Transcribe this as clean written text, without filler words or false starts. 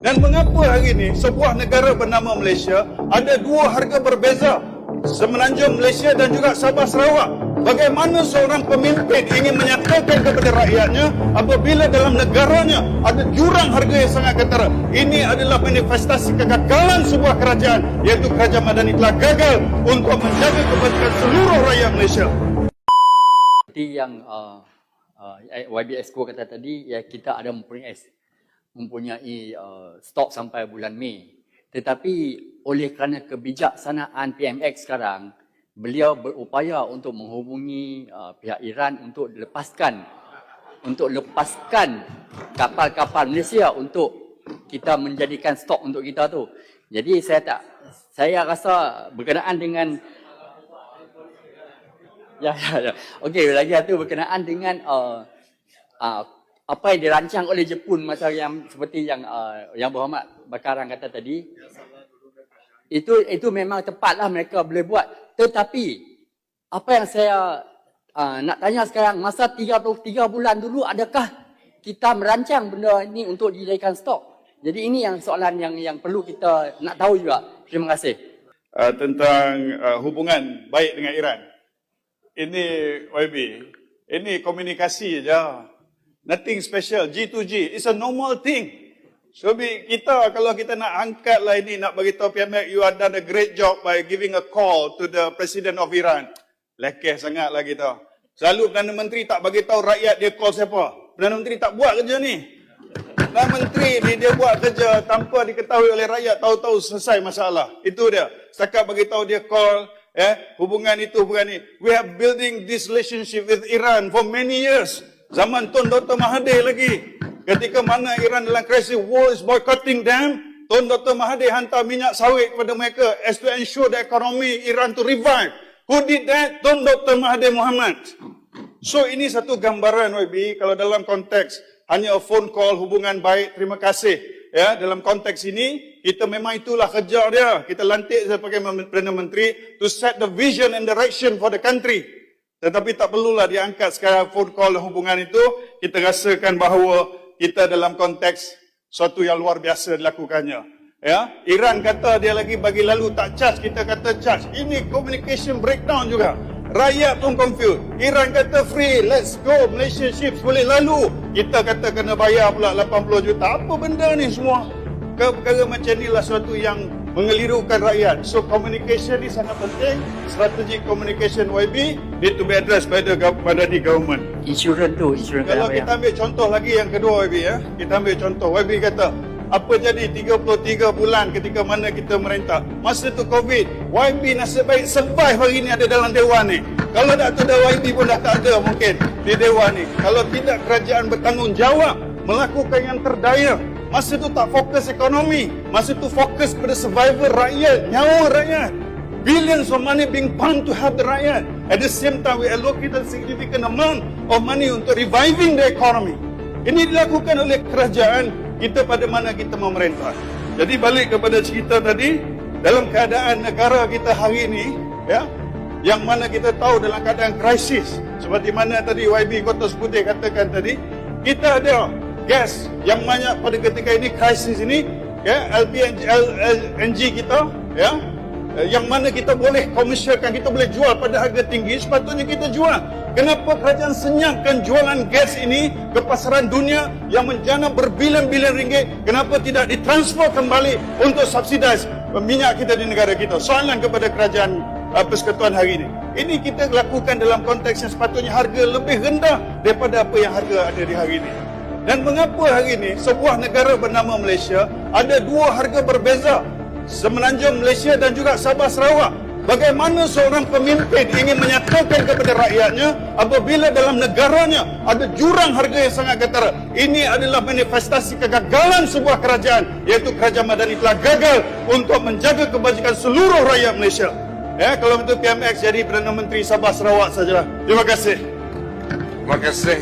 Dan mengapa hari ini sebuah negara bernama Malaysia ada dua harga berbeza, Semenanjung Malaysia dan juga Sabah Sarawak? Bagaimana seorang pemimpin ingin menyatakan kepada rakyatnya apabila dalam negaranya ada jurang harga yang sangat ketara? Ini adalah manifestasi kegagalan sebuah kerajaan, iaitu Kerajaan Madani telah gagal untuk menjaga kebajikan seluruh rakyat Malaysia. Seperti yang YB Exco kata tadi, ya, kita ada mempunyai stok sampai bulan Mei. Tetapi oleh kerana kebijaksanaan PMX sekarang, beliau berupaya untuk menghubungi pihak Iran untuk lepaskan kapal-kapal Malaysia untuk kita menjadikan stok untuk kita tu. Jadi saya rasa berkenaan dengan okey, lagi satu berkenaan dengan apa yang dirancang oleh Jepun macam yang seperti yang Berhormat Bakarang kata tadi, itu memang tepatlah mereka boleh buat. Tetapi apa yang saya nak tanya sekarang, masa 33 bulan dulu adakah kita merancang benda ini untuk dijadikan stok? Jadi ini yang soalan yang perlu kita nak tahu juga. Terima kasih. Tentang hubungan baik dengan Iran. Ini YB, ini komunikasi saja. Nothing special. G2G, it's a normal thing. So kalau kita nak angkat lah ini, nak bagi tahu PMX, you have done a great job by giving a call to the President of Iran. Lekeh sangatlah kita. Selalu Perdana Menteri tak bagi tahu rakyat dia call siapa. Perdana Menteri tak buat kerja ni. Perdana Menteri dia buat kerja tanpa diketahui oleh rakyat, tahu-tahu selesai masalah. Itu dia. Setakat bagi tahu dia call, hubungan itu, hubungan ni. We are building this relationship with Iran for many years. Zaman Tun Dr. Mahathir lagi. Ketika mana Iran dalam krisis, world is boycotting them, Tun Dr. Mahathir hantar minyak sawit kepada mereka as to ensure the economy Iran to revive. Who did that? Tun Dr. Mahathir Mohamad. So ini satu gambaran YB, kalau dalam konteks hanya phone call, hubungan baik, terima kasih. Ya, dalam konteks ini, kita memang itulah kerja dia. Kita lantik sebagai Perdana Menteri to set the vision and direction for the country. Tetapi tak perlulah diangkat sekarang phone call dan hubungan itu. Kita rasakan bahawa kita dalam konteks suatu yang luar biasa dilakukannya. Ya, Iran kata dia lagi bagi lalu tak charge, kita kata charge. Ini communication breakdown juga. Rakyat pun confused. Iran kata free, let's go, Malaysian ships boleh lalu. Kita kata kena bayar pula 80 juta. Apa benda ni semua? Perkara macam inilah suatu yang mengelirukan rakyat. So communication ni sangat penting. Strategic communication YB need to be addressed by the government. Insurans Kalau kita ambil contoh lagi yang kedua YB, ya. Kita ambil contoh YB kata, apa jadi 33 bulan ketika mana kita merintah? Masa tu COVID, YB nasib baik survive hari ni ada dalam Dewan ni. Kalau tak ada YB pun dah tak ada mungkin di Dewan ni. Kalau tidak kerajaan bertanggungjawab melakukan yang terdaya. Masa tu tak fokus ekonomi. Masa tu fokus pada survival rakyat, nyawa rakyat. Billions of money being pumped to help the rakyat. At the same time, we allocated significant amount of money untuk reviving the economy. Ini dilakukan oleh kerajaan kita pada mana kita memerintah. Jadi balik kepada cerita tadi, dalam keadaan negara kita hari ini, ya, yang mana kita tahu dalam keadaan krisis, seperti mana tadi YB Kotos Putih katakan tadi, kita ada gas yang banyak pada ketika ini, krisis ini, ya, LNG kita, ya, yang mana kita boleh komersialkan, kita boleh jual pada harga tinggi, sepatutnya kita jual. Kenapa kerajaan senyapkan jualan gas ini ke pasaran dunia yang menjana berbilion-bilion ringgit? Kenapa tidak ditransfer kembali untuk subsidize minyak kita di negara kita? Soalan kepada kerajaan persekutuan hari ini. Ini kita lakukan dalam konteks yang sepatutnya harga lebih rendah daripada apa yang harga ada di hari ini. Dan mengapa hari ini sebuah negara bernama Malaysia ada dua harga berbeza, Semenanjung Malaysia dan juga Sabah Sarawak? Bagaimana seorang pemimpin ingin menyatakan kepada rakyatnya apabila dalam negaranya ada jurang harga yang sangat ketara? Ini adalah manifestasi kegagalan sebuah kerajaan, iaitu Kerajaan Madani telah gagal untuk menjaga kebajikan seluruh rakyat Malaysia. Ya, kalau betul PMX jadi Perdana Menteri Sabah Sarawak sajalah. Terima kasih. Terima kasih.